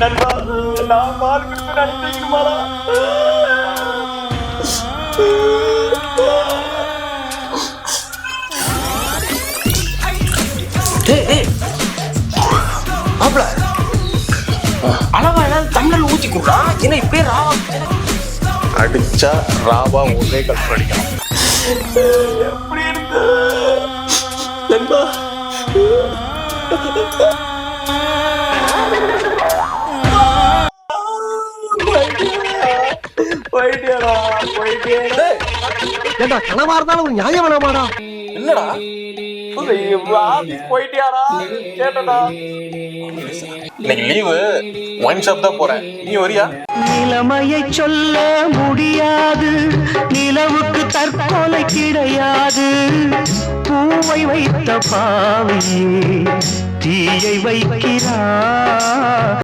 நண்பா நான் பால் குடிச்சு நினைச்சிக்கணுமாடா? அளவா தமிழ்ல ஊத்தி கொடுறா. ஏன்னா இப்பயே ராவா அடிச்சா ராவா ஒரே கல்பு அடிக்கலாம். எப்படி இருக்கு நண்பா? போயிட்டியாடா போயிட்டியா? ஏண்டா கனவா இருந்தாலும் ஒரு நியாயம் வேணாமாடா? என்னடா போயிட்டியாடா கேட்டடா? இன்னைக்கு லீவு ஒயின் ஷாப் தான் போறேன், நீ வரியா? நிலைமையை சொல்ல முடியாது, நிலவுக்கு தற்கொலை கிடையாது. பூவை வைத்த பாவையே தீயை வைக்கிறார்.